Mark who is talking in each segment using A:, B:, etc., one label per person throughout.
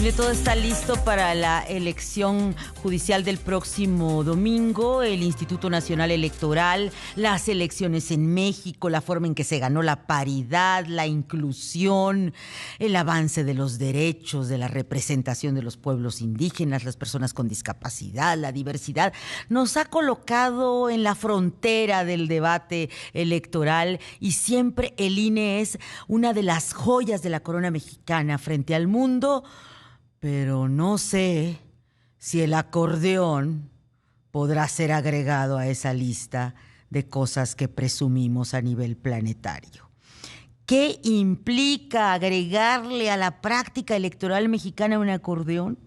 A: Mire, todo está listo para la elección judicial del próximo domingo, el Instituto Nacional Electoral, las elecciones en México, la forma en que se ganó la paridad, la inclusión, el avance de los derechos, de la representación de los pueblos indígenas, las personas con discapacidad, la diversidad, nos ha colocado en la frontera del debate electoral y siempre el INE es una de las joyas de la corona mexicana frente al mundo. Pero no sé si el acordeón podrá ser agregado a esa lista de cosas que presumimos a nivel planetario. ¿Qué implica agregarle a la práctica electoral mexicana un acordeón?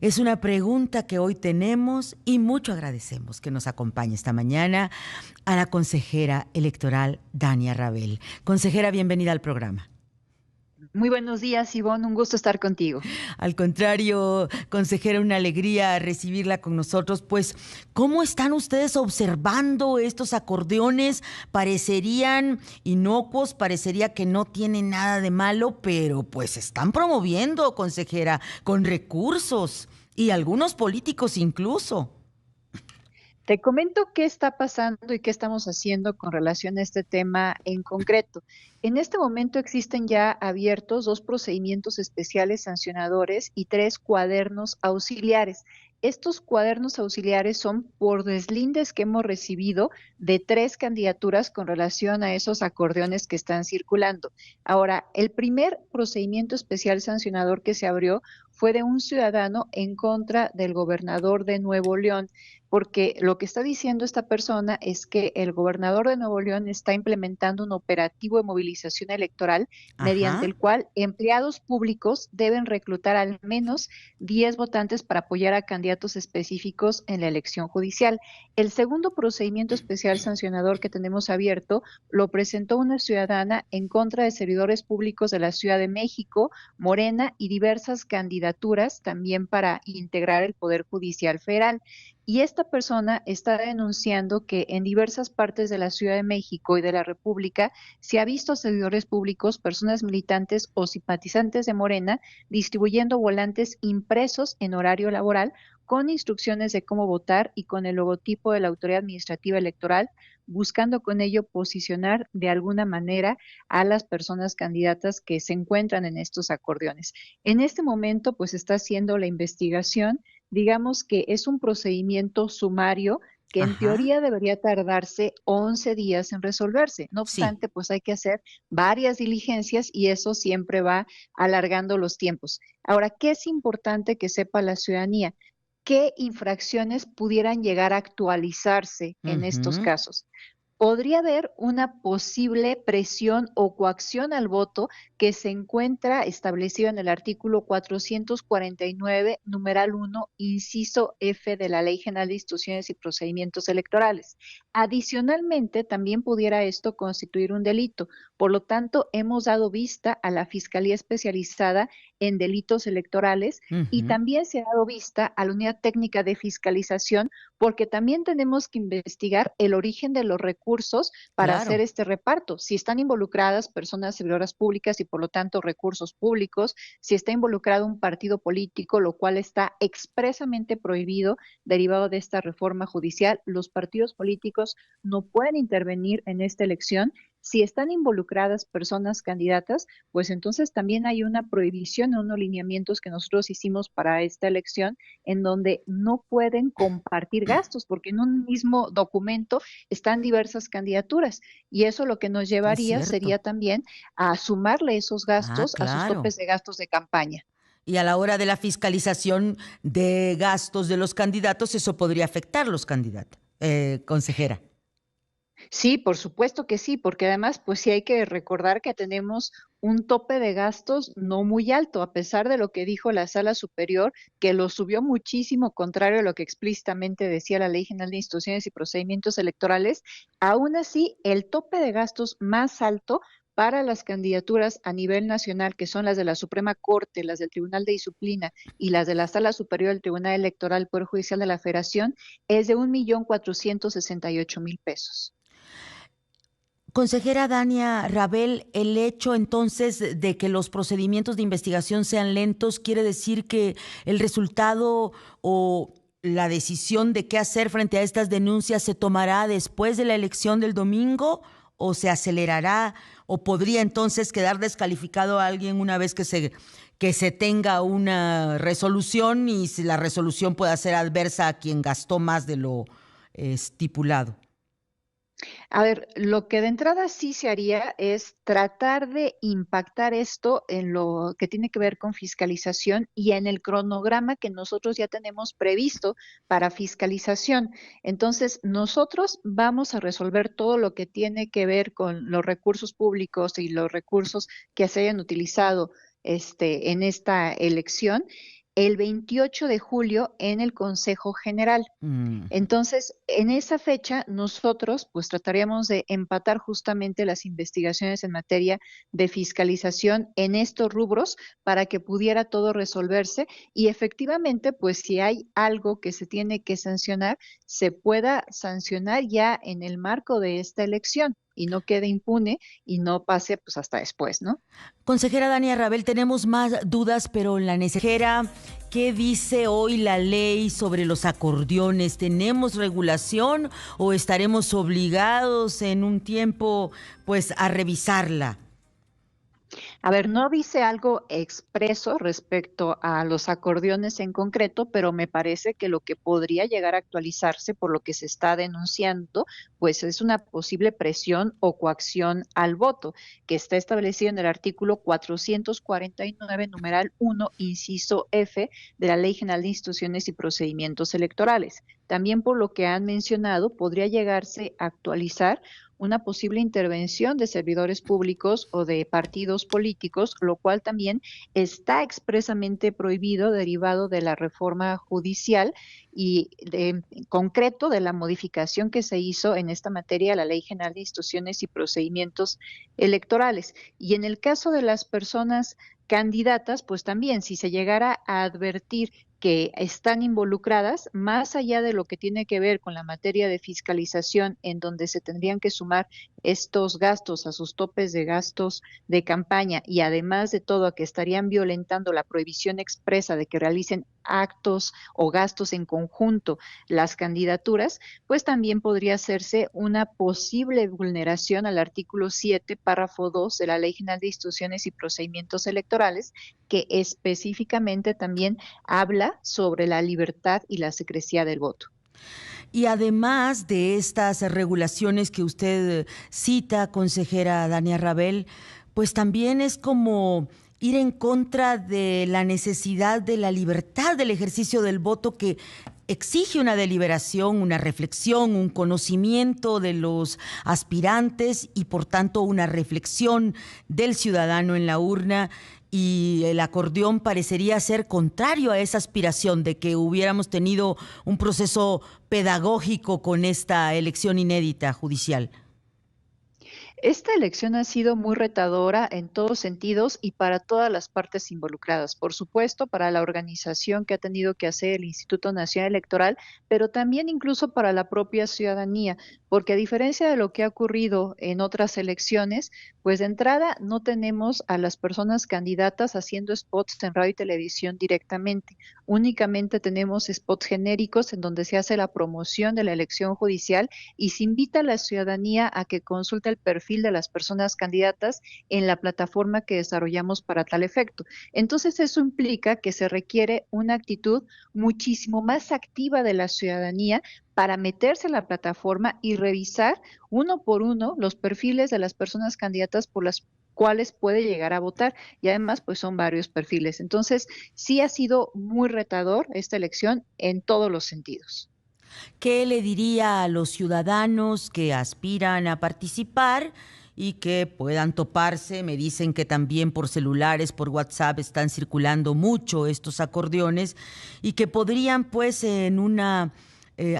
A: Es una pregunta que hoy tenemos y mucho agradecemos que nos acompañe esta mañana a la consejera electoral Dania Rabel. Consejera, bienvenida al programa.
B: Muy buenos días, Ivonne, un gusto estar contigo.
A: Al contrario, consejera, una alegría recibirla con nosotros. Pues, ¿cómo están ustedes observando estos acordeones? Parecerían inocuos, parecería que no tienen nada de malo, pero pues están promoviendo, consejera, con recursos y algunos políticos incluso.
B: Te comento qué está pasando y qué estamos haciendo con relación a este tema en concreto. En este momento existen ya abiertos 2 procedimientos especiales sancionadores y 3 cuadernos auxiliares. Estos cuadernos auxiliares son por deslindes que hemos recibido de 3 candidaturas con relación a esos acordeones que están circulando. Ahora, el primer procedimiento especial sancionador que se abrió fue de un ciudadano en contra del gobernador de Nuevo León, porque lo que está diciendo esta persona es que el gobernador de Nuevo León está implementando un operativo de movilización electoral mediante
A: Ajá.
B: el cual empleados públicos deben reclutar al menos 10 votantes para apoyar a candidatos específicos en la elección judicial. El segundo procedimiento especial sancionador que tenemos abierto lo presentó una ciudadana en contra de servidores públicos de la Ciudad de México, Morena y diversas candidaturas también para integrar el Poder Judicial Federal. Y esta persona está denunciando que en diversas partes de la Ciudad de México y de la República se ha visto servidores públicos, personas militantes o simpatizantes de Morena distribuyendo volantes impresos en horario laboral con instrucciones de cómo votar y con el logotipo de la Autoridad Administrativa Electoral, buscando con ello posicionar de alguna manera a las personas candidatas que se encuentran en estos acordeones. En este momento, pues está haciendo la investigación. Digamos que es un procedimiento sumario que en
A: Ajá.
B: teoría debería tardarse 11 días en resolverse. No
A: Sí.
B: obstante, pues hay que hacer varias diligencias y eso siempre va alargando los tiempos. Ahora, ¿qué es importante que sepa la ciudadanía? ¿Qué infracciones pudieran llegar a actualizarse en estos
A: Ujú.
B: casos? Podría haber una posible presión o coacción al voto que se encuentra establecido en el artículo 449, numeral 1, inciso F de la Ley General de Instituciones y Procedimientos Electorales. Adicionalmente, también pudiera esto constituir un delito. Por lo tanto, hemos dado vista a la Fiscalía Especializada en Delitos Electorales y
A: Ujú.
B: también se ha dado vista a la Unidad Técnica de Fiscalización porque también tenemos que investigar el origen de los recursos para hacer
A: Claro.
B: este reparto. Si están involucradas personas servidoras públicas y por lo tanto recursos públicos, si está involucrado un partido político, lo cual está expresamente prohibido derivado de esta reforma judicial, los partidos políticos no pueden intervenir en esta elección. Si están involucradas personas candidatas, pues entonces también hay una prohibición, unos lineamientos que nosotros hicimos para esta elección en donde no pueden compartir gastos, porque en un mismo documento están diversas candidaturas y eso lo que nos
A: Es
B: llevaría
A: cierto.
B: sería también a sumarle esos
A: Ah,
B: gastos a sus
A: claro.
B: topes de gastos de campaña.
A: Y a la hora de la fiscalización de gastos de los candidatos, eso podría afectar los candidatos. Consejera.
B: Sí, por supuesto que sí, porque además, pues sí hay que recordar que tenemos un tope de gastos no muy alto, a pesar de lo que dijo la Sala Superior, que lo subió muchísimo, contrario a lo que explícitamente decía la Ley General de Instituciones y Procedimientos Electorales. Aún así, el tope de gastos más alto para las candidaturas a nivel nacional, que son las de la Suprema Corte, las del Tribunal de Disciplina y las de la Sala Superior del Tribunal Electoral Poder Judicial de la Federación, es de 1.468.000 pesos.
A: Consejera Dania Rabel, el hecho entonces de que los procedimientos de investigación sean lentos quiere decir que el resultado o la decisión de qué hacer frente a estas denuncias se tomará después de la elección del domingo o se acelerará o podría entonces quedar descalificado a alguien una vez que se tenga una resolución y si la resolución pueda ser adversa a quien gastó más de lo estipulado.
B: A ver, lo que de entrada sí se haría es tratar de impactar esto en lo que tiene que ver con fiscalización y en el cronograma que nosotros ya tenemos previsto para fiscalización. Entonces, nosotros vamos a resolver todo lo que tiene que ver con los recursos públicos y los recursos que se hayan utilizado en esta elección el 28 de julio en el Consejo General.
A: Mm.
B: Entonces, en esa fecha, nosotros pues trataríamos de empatar justamente las investigaciones en materia de fiscalización en estos rubros para que pudiera todo resolverse y efectivamente, pues si hay algo que se tiene que sancionar, se pueda sancionar ya en el marco de esta elección y no quede impune y no pase pues hasta después, ¿no?
A: Consejera Dania Rabel, tenemos más dudas, pero la consejera, ¿qué dice hoy la ley sobre los acordeones? ¿Tenemos regulación o estaremos obligados en un tiempo, pues, a revisarla?
B: A ver, no dice algo expreso respecto a los acordeones en concreto, pero me parece que lo que podría llegar a actualizarse por lo que se está denunciando, pues es una posible presión o coacción al voto, que está establecido en el artículo 449, numeral 1, inciso F, de la Ley General de Instituciones y Procedimientos Electorales. También por lo que han mencionado, podría llegarse a actualizar una posible intervención de servidores públicos o de partidos políticos, lo cual también está expresamente prohibido derivado de la reforma judicial y en concreto de la modificación que se hizo en esta materia a la Ley General de Instituciones y Procedimientos Electorales. Y en el caso de las personas candidatas, pues también si se llegara a advertir que están involucradas, más allá de lo que tiene que ver con la materia de fiscalización, en donde se tendrían que sumar estos gastos a sus topes de gastos de campaña y además de todo, a que estarían violentando la prohibición expresa de que realicen actos o gastos en conjunto las candidaturas, pues también podría hacerse una posible vulneración al artículo 7, párrafo 2 de la Ley General de Instituciones y Procedimientos Electorales, que específicamente también habla sobre la libertad y la secrecía del voto.
A: Y además de estas regulaciones que usted cita, consejera Dania Rabel, pues también es como ir en contra de la necesidad de la libertad del ejercicio del voto que exige una deliberación, una reflexión, un conocimiento de los aspirantes y por tanto una reflexión del ciudadano en la urna y el acordeón parecería ser contrario a esa aspiración de que hubiéramos tenido un proceso pedagógico con esta elección inédita judicial.
B: Esta elección ha sido muy retadora en todos sentidos y para todas las partes involucradas. Por supuesto, para la organización que ha tenido que hacer el Instituto Nacional Electoral, pero también incluso para la propia ciudadanía, porque a diferencia de lo que ha ocurrido en otras elecciones, pues de entrada no tenemos a las personas candidatas haciendo spots en radio y televisión directamente. Únicamente tenemos spots genéricos en donde se hace la promoción de la elección judicial y se invita a la ciudadanía a que consulte el perfil de las personas candidatas en la plataforma que desarrollamos para tal efecto. Entonces, eso implica que se requiere una actitud muchísimo más activa de la ciudadanía para meterse a la plataforma y revisar uno por uno los perfiles de las personas candidatas por las cuales puede llegar a votar y además pues son varios perfiles. Entonces, sí ha sido muy retador esta elección en todos los sentidos.
A: ¿Qué le diría a los ciudadanos que aspiran a participar y que puedan toparse? Me dicen que también por celulares, por WhatsApp están circulando mucho estos acordeones y que podrían pues en una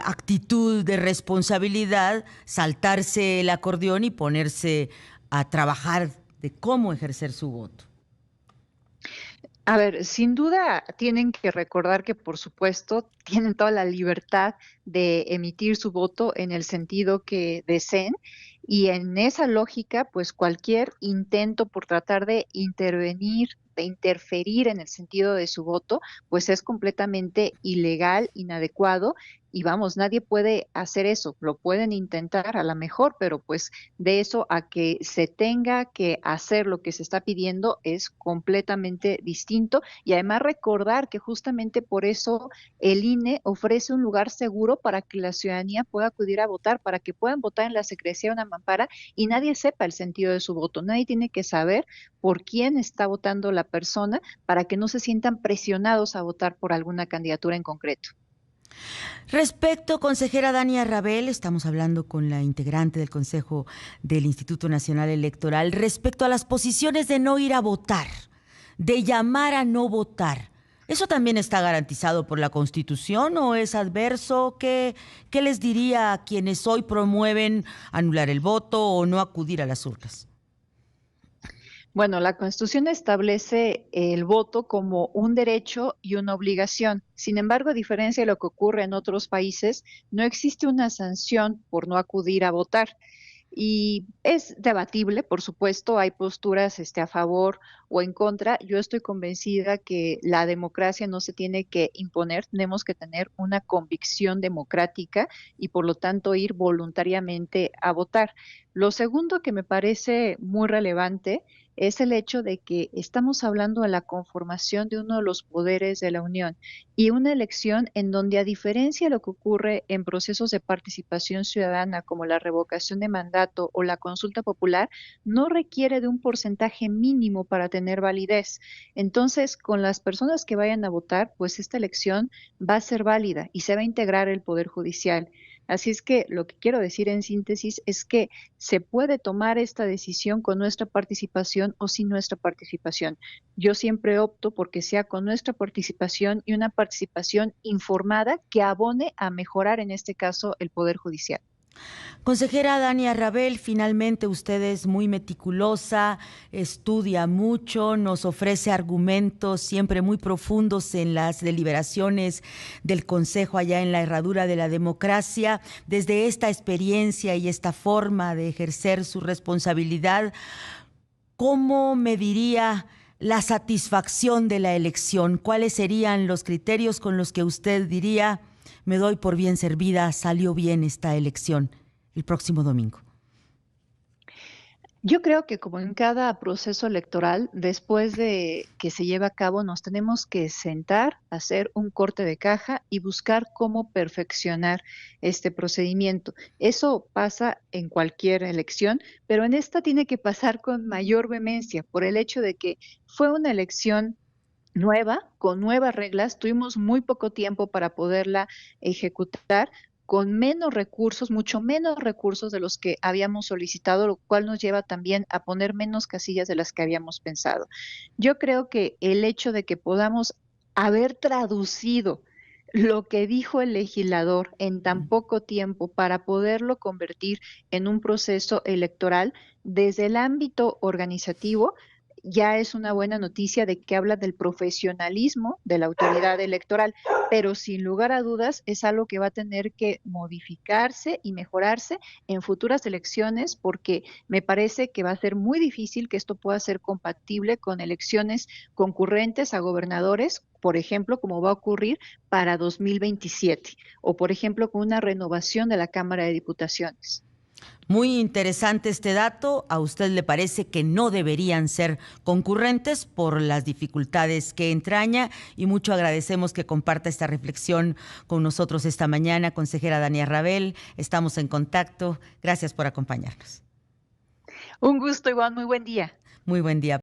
A: actitud de responsabilidad saltarse el acordeón y ponerse a trabajar de cómo ejercer su voto.
B: A ver, sin duda tienen que recordar que, por supuesto, tienen toda la libertad de emitir su voto en el sentido que deseen Y en esa lógica, pues cualquier intento por tratar de intervenir, de interferir en el sentido de su voto, pues es completamente ilegal, inadecuado. Y vamos, nadie puede hacer eso, lo pueden intentar a lo mejor, pero pues de eso a que se tenga que hacer lo que se está pidiendo es completamente distinto. Y además recordar que justamente por eso el INE ofrece un lugar seguro para que la ciudadanía pueda acudir a votar, para que puedan votar en la secrecía de una mampara y nadie sepa el sentido de su voto. Nadie tiene que saber por quién está votando la persona para que no se sientan presionados a votar por alguna candidatura en concreto.
A: Respecto, consejera Dania Rabel, estamos hablando con la integrante del Consejo del Instituto Nacional Electoral, respecto a las posiciones de no ir a votar, de llamar a no votar. ¿Eso también está garantizado por la Constitución o es adverso? ¿Qué les diría a quienes hoy promueven anular el voto o no acudir a las urnas?
B: Bueno, la Constitución establece el voto como un derecho y una obligación. Sin embargo, a diferencia de lo que ocurre en otros países, no existe una sanción por no acudir a votar. Y es debatible, por supuesto, hay posturas a favor o en contra. Yo estoy convencida que la democracia no se tiene que imponer, tenemos que tener una convicción democrática y por lo tanto ir voluntariamente a votar. Lo segundo que me parece muy relevante es el hecho de que estamos hablando de la conformación de uno de los poderes de la Unión y una elección en donde, a diferencia de lo que ocurre en procesos de participación ciudadana como la revocación de mandato o la consulta popular, no requiere de un porcentaje mínimo para tener validez. Entonces, con las personas que vayan a votar, pues esta elección va a ser válida y se va a integrar el Poder Judicial. Así es que lo que quiero decir en síntesis es que se puede tomar esta decisión con nuestra participación o sin nuestra participación. Yo siempre opto porque sea con nuestra participación y una participación informada que abone a mejorar, en este caso, el Poder Judicial.
A: Consejera Dania Rabel, finalmente usted es muy meticulosa, estudia mucho, nos ofrece argumentos siempre muy profundos en las deliberaciones del Consejo allá en la herradura de la democracia. Desde esta experiencia y esta forma de ejercer su responsabilidad, ¿cómo mediría la satisfacción de la elección? ¿Cuáles serían los criterios con los que usted diría, me doy por bien servida, salió bien esta elección el próximo domingo?
B: Yo creo que como en cada proceso electoral, después de que se lleve a cabo, nos tenemos que sentar, hacer un corte de caja y buscar cómo perfeccionar este procedimiento. Eso pasa en cualquier elección, pero en esta tiene que pasar con mayor vehemencia por el hecho de que fue una elección nueva, con nuevas reglas, tuvimos muy poco tiempo para poderla ejecutar, con menos recursos, mucho menos recursos de los que habíamos solicitado, lo cual nos lleva también a poner menos casillas de las que habíamos pensado. Yo creo que el hecho de que podamos haber traducido lo que dijo el legislador en tan poco tiempo para poderlo convertir en un proceso electoral desde el ámbito organizativo, ya es una buena noticia de que habla del profesionalismo de la autoridad electoral, pero sin lugar a dudas es algo que va a tener que modificarse y mejorarse en futuras elecciones, porque me parece que va a ser muy difícil que esto pueda ser compatible con elecciones concurrentes a gobernadores, por ejemplo, como va a ocurrir para 2027, o por ejemplo con una renovación de la Cámara de Diputaciones.
A: Muy interesante este dato. ¿A usted le parece que no deberían ser concurrentes por las dificultades que entraña? Y mucho agradecemos que comparta esta reflexión con nosotros esta mañana, consejera Dania Rabel. Estamos en contacto. Gracias por acompañarnos.
B: Un gusto, Iván. Muy buen día.
A: Muy buen día.